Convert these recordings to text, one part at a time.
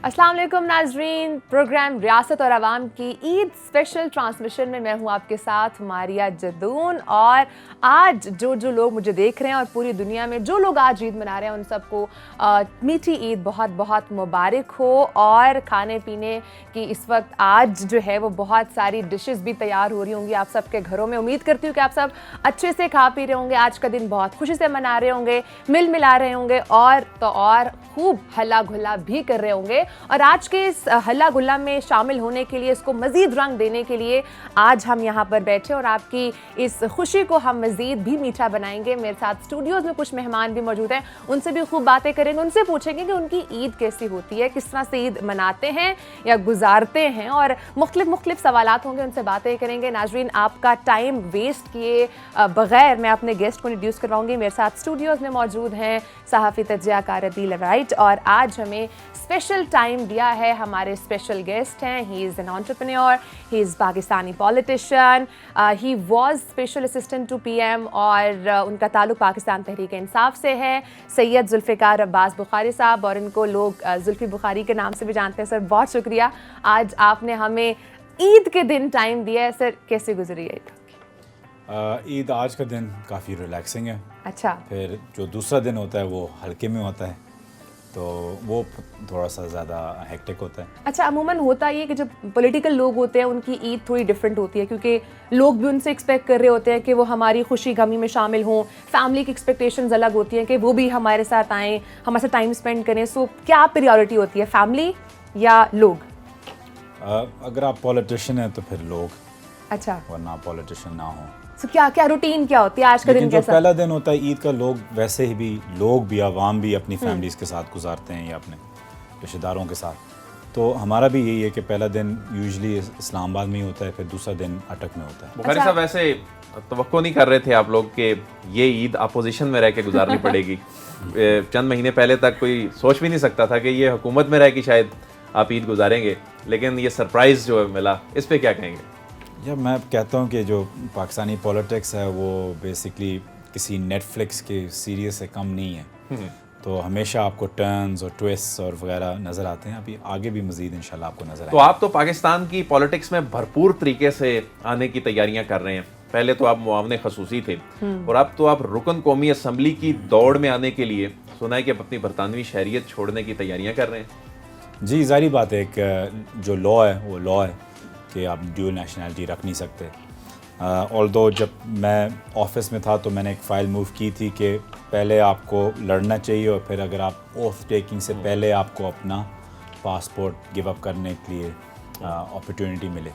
अस्सलाम वालेकुम नाजरीन, प्रोग्राम रियासत और आवाम की ईद स्पेशल ट्रांसमिशन में मैं हूँ आपके साथ मारिया जदून। और आज जो लोग मुझे देख रहे हैं और पूरी दुनिया में जो लोग आज ईद मना रहे हैं उन सबको मीठी ईद बहुत बहुत मुबारक हो। और खाने पीने की इस वक्त आज जो है वो बहुत सारी डिशेस भी तैयार हो रही होंगी आप सबके घरों में। उम्मीद करती हूँ कि आप सब अच्छे से खा पी रहे होंगे, आज का दिन बहुत खुशी से मना रहे होंगे, मिल मिला रहे होंगे और तो और खूब हल्ला गुल्ला भी कर रहे होंगे। और आज के इस हल्ला गुल्ला में शामिल होने के लिए, इसको मज़ीद रंग देने के लिए आज हम यहाँ पर बैठे और आपकी इस खुशी को हम मज़ीद भी मीठा बनाएंगे। मेरे साथ स्टूडियोज़ में कुछ मेहमान भी मौजूद हैं, उनसे भी खूब बातें करेंगे, उनसे पूछेंगे कि उनकी ईद कैसी होती है, किस तरह से ईद मनाते हैं या गुजारते हैं, और मुख्तलिफ सवालात होंगे, उनसे बातें करेंगे। नाजरीन, आपका टाइम वेस्ट किए बगैर मैं अपने गेस्ट को इंट्रोड्यूस करवाऊंगी। मेरे साथ स्टूडियोज़ में मौजूद हैं सहाफ़ी तजज़ियाकार अदील राइट, और आज हमें स्पेशल टाइम दिया है हमारे स्पेशल गेस्ट हैं। He is an entrepreneur, he is Pakistani politician, he was special assistant to PM और उनका ताल्लुक पाकिस्तान तहरीक इंसाफ से है। सैयद जुल्फ़िकार अब्बास बुखारी साहब, और इनको लोग जुल्फ़ी बुखारी के नाम से भी जानते हैं। सर, बहुत शुक्रिया, आज आपने हमें ईद के दिन टाइम दिया है। सर, कैसे गुजरी है ईद? आज का दिन काफ़ी रिलैक्सिंग है। अच्छा। फिर जो दूसरा दिन होता है वो हल्के में होता है, तो वो थोड़ा सा ज़्यादा हेक्टिक होता है। अच्छा, अमूमन होता ये कि जो पॉलिटिकल लोग होते हैं उनकी ईद थोड़ी डिफरेंट होती है, क्योंकि लोग भी उनसे एक्सपेक्ट कर रहे होते हैं कि वो हमारी खुशी गमी में शामिल हों। फैमिली की एक्सपेक्टेशंस अलग होती हैं कि वो भी हमारे साथ आएँ, हमारे साथ टाइम स्पेंड करें। सो क्या प्रायोरिटी होती है, फैमिली या लोग? अगर आप पॉलिटिशियन हैं तो फिर लोग, अच्छा, वरना पॉलिटिशियन ना हो। सो क्या रूटीन क्या होती है आज का दिन? जो कैसा पहला दिन होता है ईद का, लोग वैसे ही भी लोग भी आवाम भी अपनी फैमिलीज़ के साथ गुजारते हैं या अपने रिश्तेदारों के साथ। तो हमारा भी यही है कि पहला दिन यूजुअली इस्लामाबाद में ही होता है, फिर दूसरा दिन अटक में होता है। बुखारी साहब, वैसे तवक्को नहीं कर रहे थे आप लोग कि ये ईद अपोजिशन में रह के गुजारनी पड़ेगी? चंद महीने पहले तक कोई सोच भी नहीं सकता था कि ये हुकूमत में रह के शायद आप ईद गुजारेंगे, लेकिन ये सरप्राइज़ जो मिला, इस पर क्या कहेंगे? या मैं कहता हूँ कि जो पाकिस्तानी पॉलिटिक्स है वो बेसिकली किसी नेटफ्लिक्स के सीरीज़ से कम नहीं है। तो हमेशा आपको टर्न्स और ट्विस्ट और वगैरह नज़र आते हैं। अभी आगे भी मज़ीद इंशाल्लाह आपको नज़र आएंगे। तो आप तो पाकिस्तान की पॉलिटिक्स में भरपूर तरीके से आने की तैयारियां कर रहे हैं। पहले तो आप मुआवने खसूसी थे और अब तो आप रुकन कौमी असम्बली की दौड़ में आने के लिए सुना है कि अपनी बरतानवी शहरियत छोड़ने की तैयारियां कर रहे हैं। जी, जारी बात है, एक जो लॉ है वो लॉ है कि आप ड्यूल नेशनैलिटी रख नहीं सकते। ऑल्दो जब मैं ऑफिस में था तो मैंने एक फ़ाइल मूव की थी कि पहले आपको लड़ना चाहिए और फिर अगर आप ओथ टेकिंग से पहले आपको अपना पासपोर्ट गिव अप करने के लिए अपॉर्चुनिटी मिले।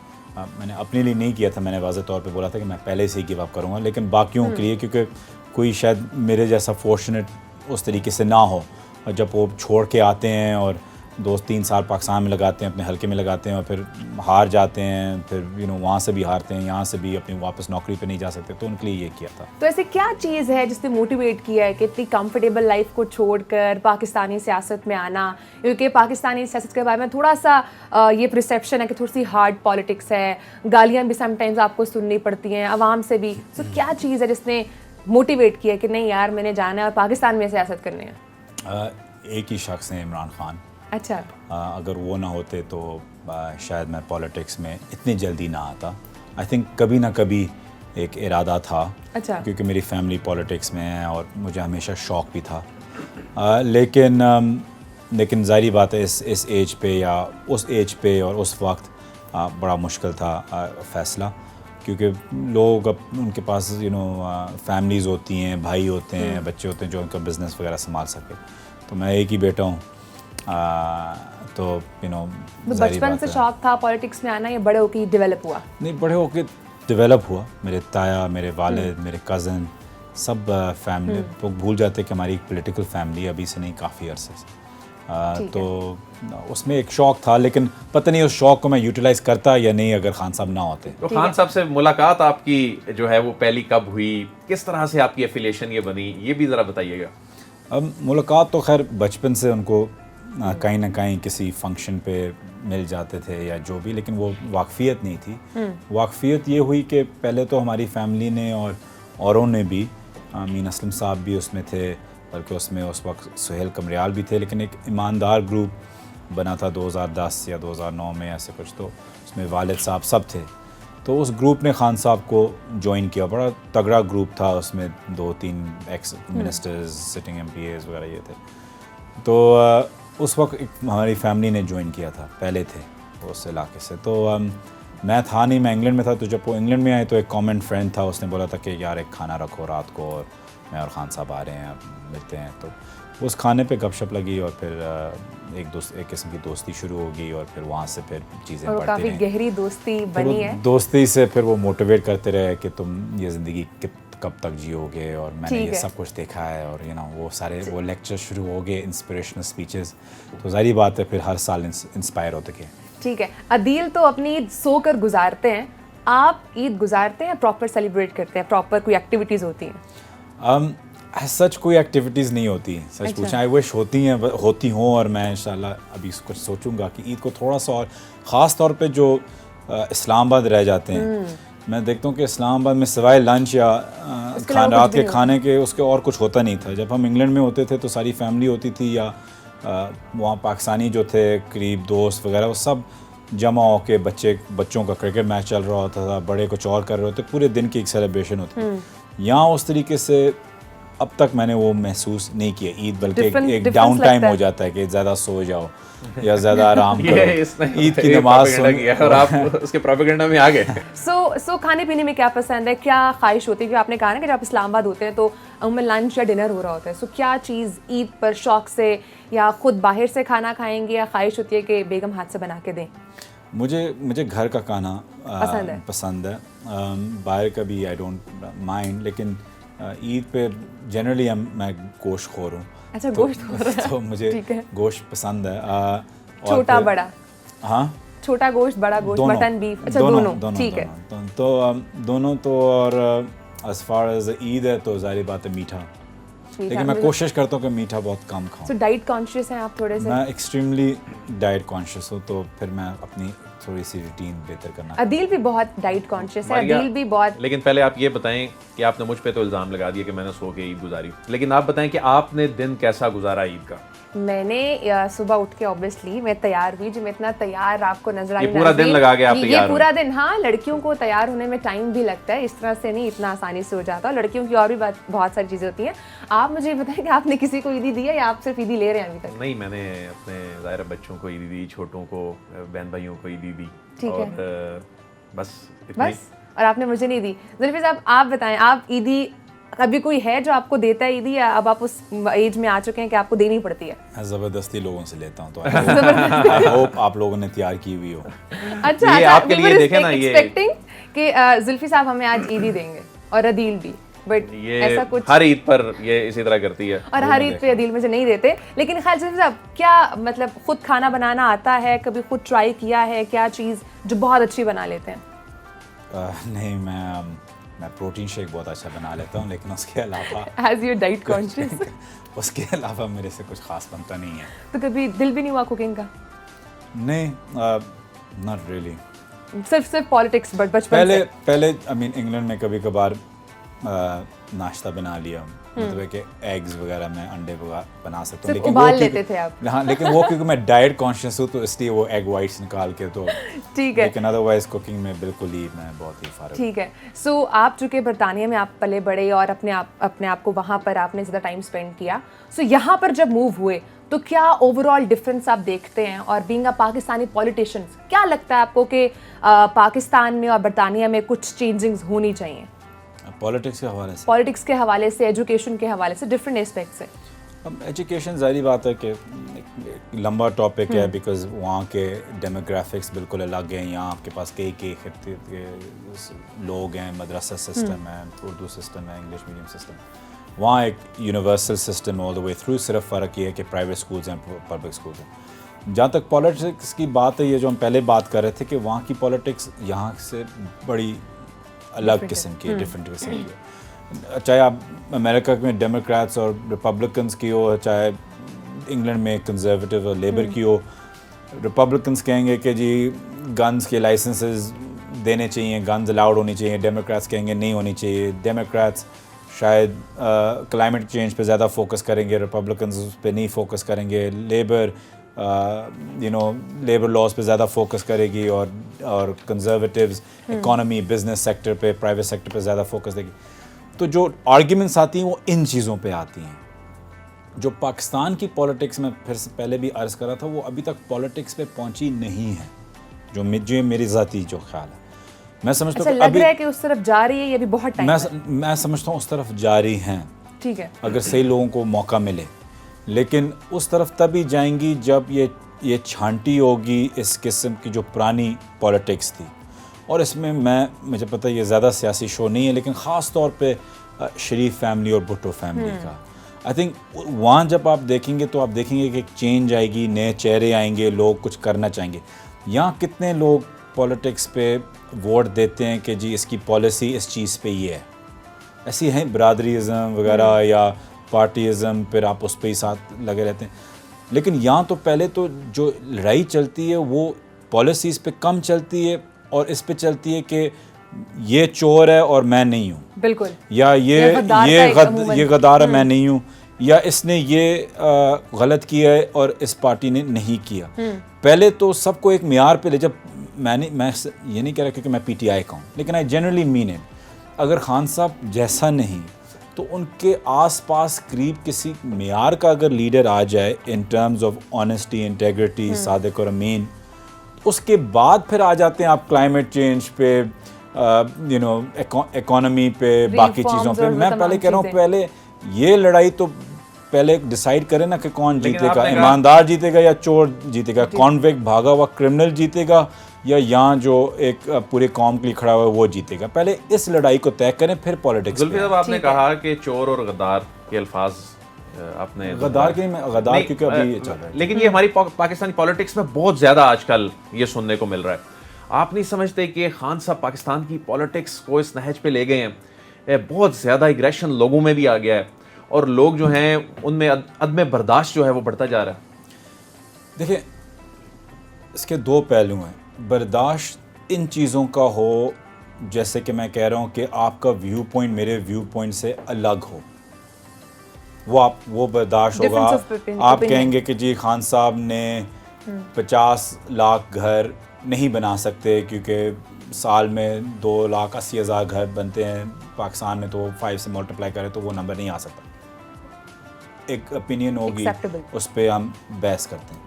मैंने अपने लिए नहीं किया था, मैंने वाज़ेह तौर पे बोला था कि मैं पहले से ही गिव अप करूँगा, लेकिन बाकियों के लिए, क्योंकि कोई शायद मेरे जैसा फॉर्चुनेट उस तरीके से ना हो, और जब वो छोड़ के आते हैं और 2-3 साल पाकिस्तान में लगाते हैं, अपने हल्के में लगाते हैं और फिर हार जाते हैं, फिर वहाँ से भी हारते हैं, यहाँ से भी अपनी वापस नौकरी पे नहीं जा सकते, तो उनके लिए ये किया था। तो ऐसे क्या चीज़ है जिसने मोटिवेट किया है कि इतनी कंफर्टेबल लाइफ को छोड़कर पाकिस्तानी सियासत में आना? क्योंकि पाकिस्तानी सियासत के बारे में थोड़ा सा ये परसेप्शन है कि थोड़ी सी हार्ड पॉलिटिक्स है, गालियाँ भी समटाइम्स आपको सुननी पड़ती हैं आवाम से भी। तो क्या चीज़ है जिसने मोटिवेट किया कि नहीं यार, मैंने जाना है और पाकिस्तान में सियासत करनी है? एक ही शख्स है, इमरान खान। अच्छा। अगर वो ना होते तो शायद मैं पॉलिटिक्स में इतनी जल्दी ना आता। आई थिंक कभी ना कभी एक इरादा था। अच्छा। क्योंकि मेरी फैमिली पॉलिटिक्स में है और मुझे हमेशा शौक़ भी था। लेकिन ज़ाहिर बात है इस एज पे या उस एज पे और उस वक्त बड़ा मुश्किल था फ़ैसला, क्योंकि लोग उनके पास फैमिलीज़ होती हैं, भाई होते हैं, बच्चे होते हैं जो उनका बिज़नेस वगैरह संभाल सके। तो मैं एक ही बेटा हूँ। तो बचपन से शौक था पॉलिटिक्स में आना, या बड़े होके डेवलप हुआ? नहीं, बड़े होके डेवलप हुआ। मेरे ताया, मेरे वालिद, मेरे कज़न, सब फैमिली, लोग भूल जाते हैं कि हमारी एक पॉलिटिकल फैमिली अभी से नहीं, काफ़ी अरसे से। तो उसमें एक शौक़ था, लेकिन पता नहीं उस शौक़ को मैं यूटिलाइज़ करता या नहीं अगर खान साहब ना होते। तो खान साहब से मुलाकात आपकी जो है वो पहली कब हुई, किस तरह से आपकी एफिलिएशन ये बनी, ये भी ज़रा बताइएगा। अब मुलाकात तो खैर बचपन से उनको कहीं ना कहीं किसी फंक्शन पे मिल जाते थे या जो भी, लेकिन वो वाकफ़ियत नहीं थी। वाकफ़ियत ये हुई कि पहले तो हमारी फैमिली ने और औरों ने भी, मीन असलम साहब भी उसमें थे, बल्कि उसमें उस वक्त सुहेल कमरियाल भी थे, लेकिन एक ईमानदार ग्रुप बना था 2010 या 2009 में ऐसे कुछ, तो उसमें वालिद साहब सब थे। तो उस ग्रुप ने खान साहब को ज्वाइन किया, बड़ा तगड़ा ग्रुप था, उसमें 2-3 एक्स मिनिस्टर्स, सिटिंग MPAs वगैरह ये थे। तो उस वक्त हमारी फैमिली ने ज्वाइन किया था, पहले थे उस इलाके से। तो मैं था नहीं, मैं इंग्लैंड में था। तो जब वो इंग्लैंड में आए तो एक कॉमन फ्रेंड था, उसने बोला था कि यार एक खाना रखो रात को, और मैं और खान साहब आ रहे हैं, मिलते हैं। तो उस खाने पे गपशप लगी और फिर एक किस्म की दोस्ती शुरू होगी, और फिर वहाँ से फिर चीज़ें बढ़ती काफ़ी रहीं। गहरी दोस्ती बनी है। दोस्ती से फिर वो मोटिवेट करते रहे कि तुम ये ज़िंदगी कब तक जियोगे, और मैंने ये सब कुछ देखा है, और वो सारे वो लेक्चर शुरू हो गए, इंस्पिरेशनल स्पीचेस। तो ज़ाहिर बात है फिर हर साल इंस्पायर होते गए। ठीक है, अदील तो अपनी ईद सोकर गुजारते हैं, आप ईद गुजारते हैं, प्रॉपर सेलिब्रेट करते हैं, प्रॉपर कोई एक्टिविटीज़ होती हैं? सच कोई एक्टिविटीज़ नहीं होती, सच पूछें। आई विश होती हों, और मैं इंशाल्लाह अभी कुछ सोचूंगा कि ईद को थोड़ा सा, और ख़ास तौर पे जो इस्लामाबाद रह जाते हैं, मैं देखता हूँ कि इस्लामाबाद में सिवाय लंच या रात के खाने के उसके और कुछ होता नहीं था। जब हम इंग्लैंड में होते थे तो सारी फैमिली होती थी, या वहाँ पाकिस्तानी जो थे करीब दोस्त वगैरह, वो सब जमा होके बच्चों का क्रिकेट मैच चल रहा होता था, बड़े कुछ और कर रहे होते, पूरे दिन की एक सेलिब्रेशन होती थी। यहाँ उस तरीके से अब तक मैंने वो महसूस नहीं किया ईद, बल्कि एक डाउन टाइम हो जाता है कि ज़्यादा सो जाओ या ज़्यादा आराम करो, ईद की नमाज सुनो, और आप उसके प्रोपेगेंडा में आ गए। सो खाने पीने में क्या पसंद है, क्या ख्वाहिश होती है? क्योंकि आपने कहा ना कि जब आप इस्लामाबाद होते हैं तो उनमें लंच या डिनर हो रहा होता है, सो क्या चीज़ ईद पर शौक से या खुद बाहर से खाना खाएंगे, या ख्वाहिश होती है कि बेगम हाथ से बना के दें? मुझे घर का खाना पसंद है। बाहर का भी आई डोंट माइंड, लेकिन ईद पे जनरली मैं गोश्त खोर हूँ। अच्छा, गोश्त खोर है। तो मुझे गोश्त पसंद है। छोटा बड़ा? हाँ, छोटा गोश्त, बड़ा गोश्त, मटन, बीफ? अच्छा, दोनों ठीक है। तो दोनों तो, और एज फार एज ईद है तो जाहिर बात है मीठा, लेकिन मैं कोशिश करता हूँ कि मीठा बहुत कम खाऊं। तो डाइट कॉन्शियस हैं आप थोड़े से? मैं एक्सट्रीमली डाइट कॉन्शियस हूँ, तो फिर मैं अपनी थोड़ी सी रूटीन बेहतर करना। अदील भी बहुत डाइट कॉन्शियस है, अदील भी बहुत। लेकिन पहले आप ये बताएं कि आपने मुझ पे तो इल्ज़ाम लगा दिया कि मैंने सो के ईद गुजारी, लेकिन आप बताएं कि आपने दिन कैसा गुजारा ईद का? मैंने सुबह उठ के ऑब्वियसली मैं तैयार हुई, जो मैं इतना तैयार आपको नजर आई, ये पूरा दिन लगा के आप तैयार ये पूरा दिन। हाँ, लड़कियों को तैयार होने में टाइम भी लगता है, इस तरह से नहीं इतना आसानी से हो जाता, और लड़कियों की और भी बहुत सारी चीज़ें होती हैं। आप मुझे बताएं कि आपने किसी को ईदी दी है, या आप सिर्फ ईदी ले रहे हैं अभी तक? नहीं, मैंने अपने ज़ाहिर बच्चों को ईदी दी, छोटों को, बहन भाइयों को ईदी दी, और बस। और आपने मुझे नहीं दी। जुल्फी साहब, आप बताएं, आप ईदी अभी कोई है जो आपको देता है ईदी, या अब आप उस एज में आ चुके हैं कि आपको देनी पड़ती है? मैं ज़बरदस्ती लोगों से लेता हूँ, तो आई होप आप लोगों ने तैयार की हुई हो। अच्छा, ये आपके लिए देखें ना, ये एक्सपेक्टिंग कि जुल्फी साहब हमें आज ईदी देंगे, और अदील भी, बट ऐसा कुछ हर ईद पर ये इसी तरह करती है, और हर ईद पे अदील मुझे नहीं देते। लेकिन खैर जुल्फी साहब, क्या मतलब खुद खाना बनाना आता है? कभी खुद ट्राई किया है? क्या चीज़ जो बहुत अच्छी बना लेते हैं? नहीं, मैं प्रोटीन शेक बहुत अच्छा बना लेता हूँ, लेकिन उसके अलावा एज यू डाइट कॉन्शियस उसके अलावा मेरे से कुछ खास बनता नहीं है। तो कभी दिल भी नहीं हुआ कुकिंग का? नहीं, नॉट रियली। सिर्फ पॉलिटिक्स, बट बचपन पहले आई मीन इंग्लैंड में कभी कभार नाश्ता बना लिया, मतलब कि एग्स वगैरह मैं अंडे बना सकता हूँ, लेकिन उबाल लेते थे आप? हाँ, लेकिन वो क्योंकि मैं डाइट कॉन्शियस हूँ, तो इसलिए वो एग वाइट्स निकाल के, तो ठीक है। लेकिन अदरवाइज कुकिंग में बिल्कुल ही मैं बहुत ही फारिग। ठीक है। सो आप चूँकि बरतानिया में आप पले बड़े, और अपने आप को वहाँ पर आपने ज़्यादा टाइम स्पेंड किया, सो यहाँ पर जब मूव हुए तो क्या ओवरऑल डिफरेंस आप देखते हैं? और बीइंग अ पाकिस्तानी पॉलिटिशियंस, क्या लगता है आपको कि पाकिस्तान में और बरतानिया में कुछ चेंजिंग्स होनी चाहिए? पॉलिटिक्स के हवाले से, एजुकेशन के हवाले से, डिफरेंट एस्पेक्ट से। अब एजुकेशन ज़ाहिर बात है कि लंबा टॉपिक है, बिकॉज वहाँ के डेमोग्राफिक्स बिल्कुल अलग हैं। यहाँ आपके पास कई खित्ते के लोग हैं, मदरसा सिस्टम है, उर्दू सिस्टम है, इंग्लिश मीडियम सिस्टम। वहाँ एक universal system all the way through, सिर्फ फ़र्क ये है कि प्राइवेट स्कूल्स हैं, पब्लिक स्कूल्स हैं। जहाँ तक पॉलिटिक्स की बात है, ये जो हम पहले बात कर रहे थे कि वहाँ की पॉलिटिक्स यहाँ से बड़ी अलग किस्म की, डिफरेंट किस्म की है। चाहे आप अमेरिका में डेमोक्रेट्स और रिपब्लिकन्स की हो, चाहे इंग्लैंड में कंजर्वेटिव और लेबर की हो, रिपब्लिकन्स कहेंगे कि जी गन्स के लाइसेंसेस देने चाहिए, गन्स अलाउड होनी चाहिए, डेमोक्रेट्स कहेंगे नहीं होनी चाहिए। डेमोक्रेट्स शायद क्लाइमेट चेंज पे ज़्यादा फोकस करेंगे, रिपब्लिकन्स उस पर नहीं फोकस करेंगे। लेबर लेबर लॉज पे ज़्यादा फोकस करेगी और कंजर्वेटिव्स इकोनॉमी बिजनेस सेक्टर पे प्राइवेट सेक्टर पे ज़्यादा फोकस देगी। तो जो आर्ग्यूमेंट्स आती हैं वो इन चीज़ों पे आती हैं। जो पाकिस्तान की पॉलिटिक्स में फिर से पहले भी अर्ज़ करा था, वो अभी तक पॉलिटिक्स पे पहुंची नहीं है, जो मेरी ज़ाती जो ख्याल है। मैं समझता हूँ लग रहा है कि उस तरफ जा रही है, ये भी बहुत टाइम मैं समझता हूँ उस तरफ जारी हैं, ठीक है, अगर सही लोगों को मौका मिले। लेकिन उस तरफ तभी जाएंगी जब ये छांटी होगी इस किस्म की जो पुरानी पॉलिटिक्स थी। और इसमें मुझे पता है ये ज़्यादा सियासी शो नहीं है, लेकिन ख़ास तौर पे शरीफ फैमिली और भुट्टो फैमिली का आई थिंक वहाँ जब आप देखेंगे तो आप देखेंगे कि एक चेंज आएगी, नए चेहरे आएंगे, लोग कुछ करना चाहेंगे। यहाँ कितने लोग पॉलिटिक्स पे वोट देते हैं कि जी इसकी पॉलिसी इस चीज़ पे ये है, ऐसी है बरादरीज़म वगैरह या पार्टीज़म, फिर आप उस पर ही साथ लगे रहते हैं। लेकिन यहाँ तो पहले तो जो लड़ाई चलती है वो पॉलिसीज़ पे कम चलती है और इस पे चलती है कि ये चोर है और मैं नहीं हूँ, बिल्कुल, या ये गद्दार है मैं नहीं हूँ, या इसने ये गलत किया है और इस पार्टी ने नहीं किया। पहले तो सबको एक मियार पे ले, जब मैं ये नहीं कह रहा क्योंकि मैं पीटीआई का हूँ, लेकिन आई जनरली मीन इट, अगर खान साहब जैसा नहीं तो उनके आसपास करीब किसी मियार का अगर लीडर आ जाए in terms of honesty, integrity, Sadiq और अमीन, उसके बाद फिर आ जाते हैं आप क्लाइमेट चेंज पे, इकोनॉमी पे, बाकी चीज़ों पे। मैं पहले कह रहा हूँ पहले ये लड़ाई तो पहले डिसाइड करें ना कि कौन जीतेगा, ईमानदार जीतेगा या चोर जीतेगा, कॉन्विक्ट भागा हुआ क्रिमिनल जीतेगा या यहाँ जो एक पूरे कौम के लिए खड़ा हुआ है वो जीतेगा। पहले इस लड़ाई को तय करें फिर पॉलिटिक्स। जुल्फी साहब, आपने कहा कि चोर और गद्दार के अल्फाज आपने गद्दार क्योंकि अभी ये चल रहा है, लेकिन ये हमारी पाकिस्तानी पॉलिटिक्स में बहुत ज़्यादा आजकल ये सुनने को मिल रहा है। आप नहीं समझते कि खान साहब पाकिस्तान की पॉलिटिक्स को इस नहज पे ले गए हैं? बहुत ज़्यादा एग्रेशन लोगों में भी आ गया है और लोग जो हैं उनमें अदम बर्दाश्त जो है वो बढ़ता जा रहा है। देखिए, इसके दो पहलू हैं। बर्दाश्त इन चीज़ों का हो, जैसे कि मैं कह रहा हूँ कि आपका व्यू पॉइंट मेरे व्यू पॉइंट से अलग हो, वो बर्दाश्त होगा। आप कहेंगे कि जी खान साहब ने 50 लाख घर नहीं बना सकते क्योंकि साल में 2,80,000 घर बनते हैं पाकिस्तान में, तो 5 से मल्टीप्लाई करें तो वो नंबर नहीं आ सकता। एक ओपिनियन होगी, उस पर हम बहस करते हैं।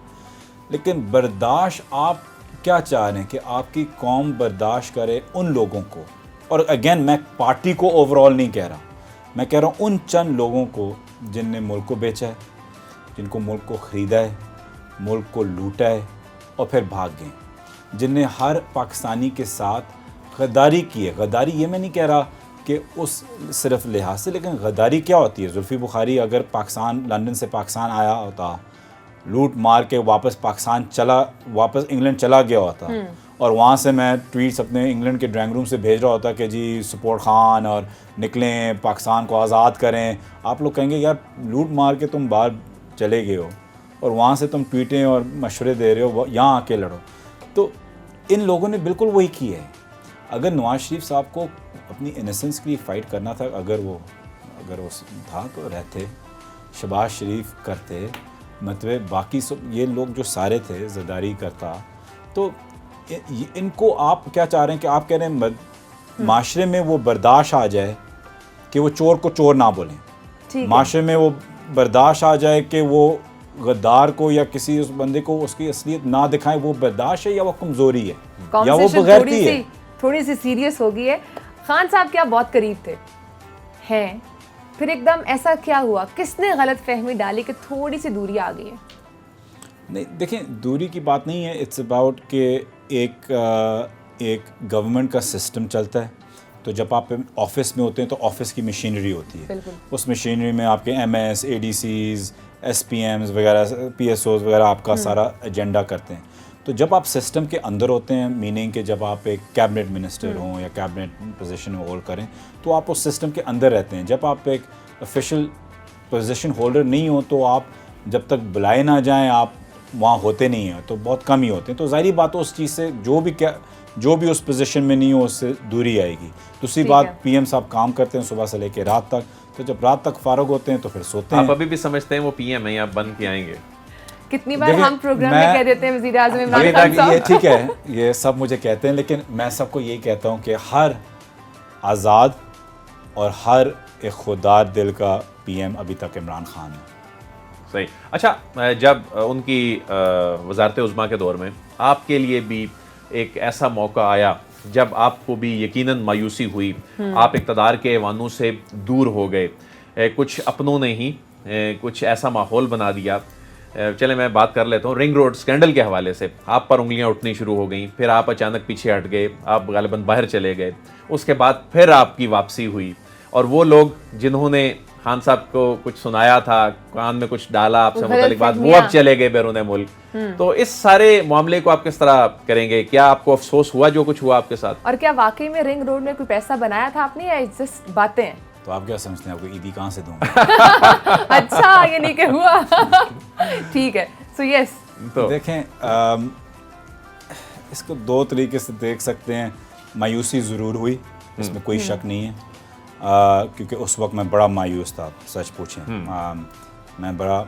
लेकिन बर्दाश्त आप क्या चाह रहे हैं कि आपकी कौम बर्दाश्त करे उन लोगों को, और अगेन मैं पार्टी को ओवरऑल नहीं कह रहा, मैं कह रहा हूँ उन चंद लोगों को जिनने मुल्क को बेचा है, जिनको मुल्क को ख़रीदा है, मुल्क को लूटा है और फिर भाग गए, जिनने हर पाकिस्तानी के साथ गद्दारी की है। गद्दारी ये मैं नहीं कह रहा कि उस सिर्फ लिहाज से, लेकिन गद्दारी क्या होती है? जुल्फी बुखारी अगर लंदन से पाकिस्तान आया होता, लूट मार के वापस इंग्लैंड चला गया होता, और वहाँ से मैं ट्वीट्स अपने इंग्लैंड के ड्राइंग रूम से भेज रहा होता कि जी सपोर्ट खान और निकलें, पाकिस्तान को आज़ाद करें, आप लोग कहेंगे यार लूट मार के तुम बाहर चले गए हो और वहाँ से तुम ट्वीटें और मशवरे दे रहे हो, यहाँ आके लड़ो। तो इन लोगों ने बिल्कुल वही किया है। अगर नवाज शरीफ साहब को अपनी इनोसेंस के लिए फ़ाइट करना था, अगर वो था तो रहते, शहबाज शरीफ करते, मतलब बाकी सब ये लोग जो सारे थे ज़रदारी करता, तो इनको आप क्या चाह रहे हैं कि आप कह रहे हैं माशरे में वो बर्दाश्त आ जाए कि वो चोर को चोर ना बोलें, माशरे में वो बर्दाश्त आ जाए कि वो गद्दार को या किसी उस बंदे को उसकी असलियत ना दिखाएं, वो बर्दाश्त है या वो कमज़ोरी है या वो बगैरती है? थोड़ी सी सीरियस हो गई है। खान साहब क्या बहुत करीब थे हैं, फिर एकदम ऐसा क्या हुआ, किसने गलत फहमी डाली कि थोड़ी सी दूरी आ गई है? नहीं, देखें, दूरी की बात नहीं है, इट्स अबाउट कि एक गवर्नमेंट का सिस्टम चलता है। तो जब आप ऑफिस में होते हैं तो ऑफिस की मशीनरी होती है, उस मशीनरी में आपके MS, ADCs, SPMs वगैरह, PSOs वगैरह आपका सारा एजेंडा करते हैं। तो जब आप सिस्टम के अंदर होते हैं, मीनिंग कि जब आप एक कैबिनेट मिनिस्टर हों या कैबिनेट पोजीशन होल्ड करें, तो आप उस सिस्टम के अंदर रहते हैं। जब आप एक ऑफिशियल पोजीशन होल्डर नहीं हो तो आप जब तक बुलाए ना जाएं आप वहाँ होते नहीं हैं, तो बहुत कम ही होते हैं। तो ज़ाहिर बात है उस चीज़ से जो भी उस पोजीशन में नहीं हो उससे दूरी आएगी। दूसरी बात, PM साहब काम करते हैं सुबह से लेकर रात तक, तो जब रात तक फारग होते हैं तो फिर सोते हैं। आप अभी भी समझते हैं वो PM है, आप बन के आएंगे? कितनी बार देखिए, हम प्रोग्राम में मैं- कह देते हैं वज़ीर आज़म इमरान अभी खान तक साहब। ये ठीक है, ये सब मुझे कहते हैं, लेकिन मैं सबको यही कहता हूँ कि हर आज़ाद और हर एक खुददार दिल का पीएम अभी तक इमरान खान है। सही। अच्छा, जब उनकी वजारत उज़्मा के दौर में आपके लिए भी एक ऐसा मौका आया जब आपको भी यकीनन मायूसी हुई, आप इक़्तिदार के ऐवानों से दूर हो गए, कुछ अपनों ने ही कुछ ऐसा माहौल बना दिया। चले मैं बात कर लेता हूँ रिंग रोड स्कैंडल के हवाले से, आप पर उंगलियां उठनी शुरू हो गई, फिर आप अचानक पीछे हट गए, आप गालिबन बाहर चले गए, उसके बाद फिर आपकी वापसी हुई, और वो लोग जिन्होंने खान साहब को कुछ सुनाया था, कान में कुछ डाला आपसे मुतालिक बात, वो अब चले गए बैरून मुल्क। तो इस सारे मामले को आप किस तरह करेंगे? क्या आपको अफसोस हुआ जो कुछ हुआ आपके साथ? और क्या वाकई में रिंग रोड में कोई पैसा बनाया था आपने, या जस्ट बातें हैं? तो आप क्या समझते हैं, आपको ईदी कहाँ से दूंगा? अच्छा, ये नहीं कि हुआ। ठीक है, सो यस। तो देखें, इसको दो तरीके से देख सकते हैं। मायूसी ज़रूर हुई, इसमें कोई शक नहीं है, क्योंकि उस वक्त मैं बड़ा मायूस था, सच पूछें। मैं बड़ा,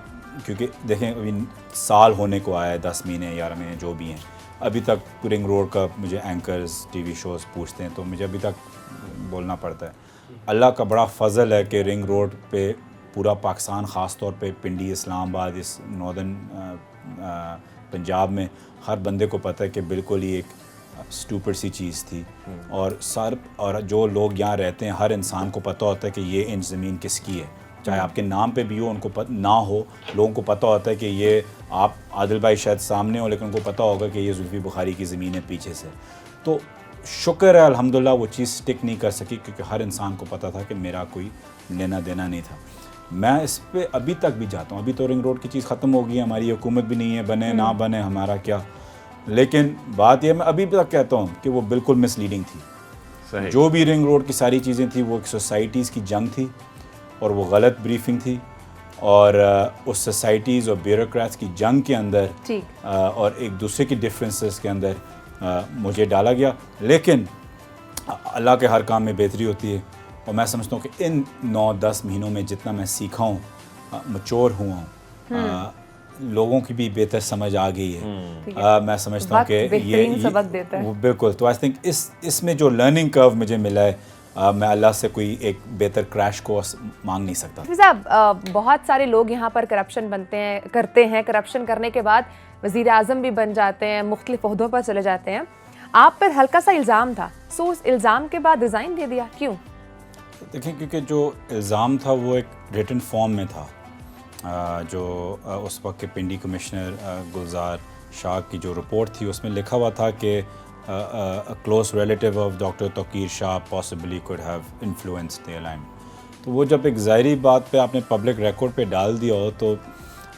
क्योंकि देखें अभी साल होने को आया है, 10 महीने 11 महीने जो भी हैं, अभी तक रिंग रोड का मुझे एंकर्स टीवी शोज़ पूछते हैं तो मुझे अभी तक बोलना पड़ता है। अल्लाह का बड़ा फ़ज़ल है कि रिंग रोड पे पूरा पाकिस्तान, ख़ास तौर पे पिंडी, इस्लामाबाद, इस नॉर्दर्न पंजाब में हर बंदे को पता है कि बिल्कुल ही एक स्टूपिड सी चीज़ थी। और जो लोग यहाँ रहते हैं, हर इंसान को पता होता है कि ये इंच ज़मीन किसकी है, चाहे आपके नाम पे भी हो, उनको ना हो, लोगों को पता होता है कि ये आप आदिल भाई शायद सामने हो, लेकिन उनको पता होगा कि ये जुल्फ़ी बुखारी की ज़मीन है पीछे से। तो शुक्र है अल्हम्दुलिल्लाह वो चीज़ स्टिक नहीं कर सकी, क्योंकि हर इंसान को पता था कि मेरा कोई लेना देना नहीं था। मैं इस पे अभी तक भी जाता हूँ। अभी तो रिंग रोड की चीज़ ख़त्म हो गई है, हमारी हुकूमत भी नहीं है, बने ना बने हमारा क्या, लेकिन बात यह मैं अभी तक कहता हूँ कि वो बिल्कुल मिसलीडिंग थी। सही। जो भी रिंग रोड की सारी चीज़ें थी वो एक सोसाइटीज़ की जंग थी, और वो गलत ब्रीफिंग थी, और उस सोसाइटीज़ और ब्यूरोक्रेट्स की जंग के अंदर और एक दूसरे की डिफरेंसेस के अंदर मुझे डाला गया। लेकिन अल्लाह के हर काम में बेहतरी होती है, और मैं समझता हूँ कि इन 9-10 महीनों में जितना मैं सीखा हूँ, मैच्योर हुआ हूँ, लोगों की भी बेहतर समझ आ गई है। मैं समझता हूँ कि ये सबक देता है। वो बिल्कुल। तो आई थिंक इसमें जो लर्निंग कर्व मुझे मिला है, मैं अल्लाह से कोई एक बेहतर क्रैश कोर्स मांग नहीं सकता। साहब, बहुत सारे लोग यहाँ पर करप्शन करते हैं, करप्शन करने के बाद वज़ीर आज़म भी बन जाते हैं, मुख्तलिफ ओहदों पर चले जाते हैं। आप पर हल्का सा इल्ज़ाम था, सो उस इल्ज़ाम के बाद रिज़ाइन दे दिया, क्यों? देखिए, क्योंकि जो इल्ज़ाम था वो एक रिटन फॉर्म में था, जो उस वक्त के पिंडी कमिश्नर गुलजार शाह की जो रिपोर्ट थी उसमें लिखा हुआ था कि a close relative of Dr. Taqir Shah possibly could have influenced the alignment। तो वो जब एक ज़ाहिरी बात पे आपने पब्लिक रिकॉर्ड पे डाल दिया हो, तो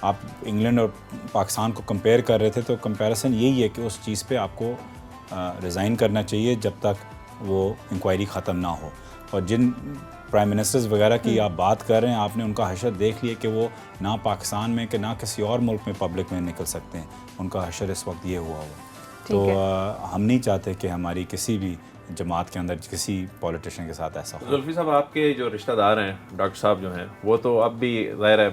आप इंग्लैंड और पाकिस्तान को कंपेयर कर रहे थे, तो कंपैरिजन यही है कि उस चीज़ पे आपको रिज़ाइन करना चाहिए जब तक वो इंक्वायरी ख़त्म ना हो। और जिन प्राइम मिनिस्टर्स वगैरह की आप बात कर रहे हैं, आपने उनका हशर देख लिया कि वो ना पाकिस्तान में कि ना किसी और मुल्क में पब्लिक में निकल सकते हैं, उनका हशर इस वक्त ये हुआ हुआ। तो हम नहीं चाहते कि हमारी किसी भी जमात के अंदर किसी पॉलिटिशियन के साथ ऐसा हो। जुल्फी साहब, आपके जो रिश्तेदार हैं, डॉक्टर साहब जो हैं, वो तो अब भी ज़ाहिर है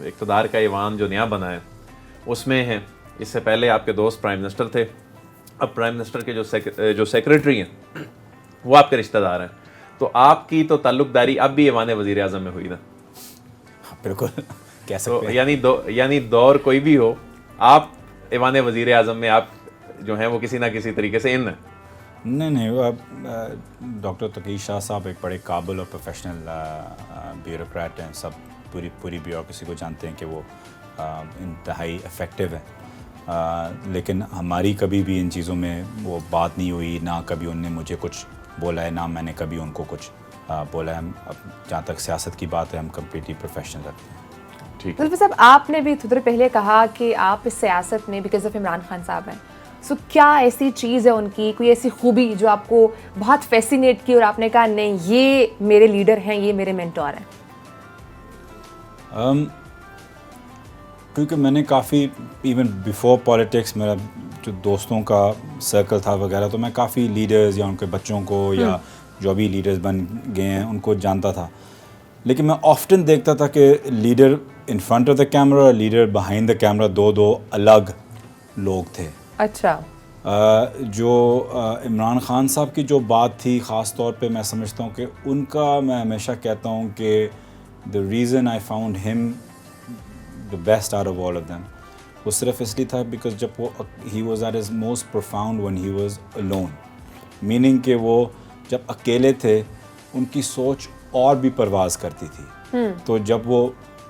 इक़्तिदार का ईवान जो नया बना है उसमें हैं। इससे पहले आपके दोस्त प्राइम मिनिस्टर थे, अब प्राइम मिनिस्टर के जो सेक्रेटरी हैं वो आपके रिश्तेदार हैं। तो आपकी तो ताल्लुकदारी अब भी ईवान वज़ीर आज़म में हुई ना? बिल्कुल कह सकते हैं। यानी दौर कोई भी हो, आप ईवान वज़ीर आज़म में आप जो हैं वो किसी ना किसी तरीके से इन है। नहीं, डॉक्टर तकीर शाह साहब एक बड़े काबिल और प्रोफेशनल ब्यूरोक्रेट हैं। सब पूरी ब्यूरोक्रेसी को जानते हैं कि वो इंतहाई इफ़ेक्टिव है। लेकिन हमारी कभी भी इन चीज़ों में वो बात नहीं हुई, ना कभी उनने मुझे कुछ बोला है, ना मैंने कभी उनको कुछ बोला है। जहाँ तक सियासत की बात है, हम कम्प्लीटली प्रोफेशनल रखते हैं। ठीक है साहब, आपने भी थोड़ी देर पहले कहा कि आप इस सियासत में बिकॉज ऑफ इमरान खान साहब हैं। सो क्या ऐसी चीज़ है उनकी, कोई ऐसी खूबी जो आपको बहुत फैसिनेट की और आपने कहा नहीं ये मेरे लीडर हैं, ये मेरे मेंटोर हैं? क्योंकि मैंने काफ़ी इवन बिफोर पॉलिटिक्स मेरा जो दोस्तों का सर्कल था वगैरह, तो मैं काफ़ी लीडर्स या उनके बच्चों को या जो भी लीडर्स बन गए हैं उनको जानता था। लेकिन मैं ऑफ्टन देखता था कि leader in front of the camera और लीडर बिहाइंड द कैमरा दो अलग लोग थे। अच्छा। जो इमरान खान साहब की जो बात थी ख़ास तौर पे मैं समझता हूँ कि उनका, मैं हमेशा कहता हूँ कि the reason I found him the best out of all of them वो सिर्फ इसलिए था बिकॉज जब वो he was at his most profound when he was alone, meaning कि वो जब अकेले थे उनकी सोच और भी परवाज़ करती थी। तो जब वो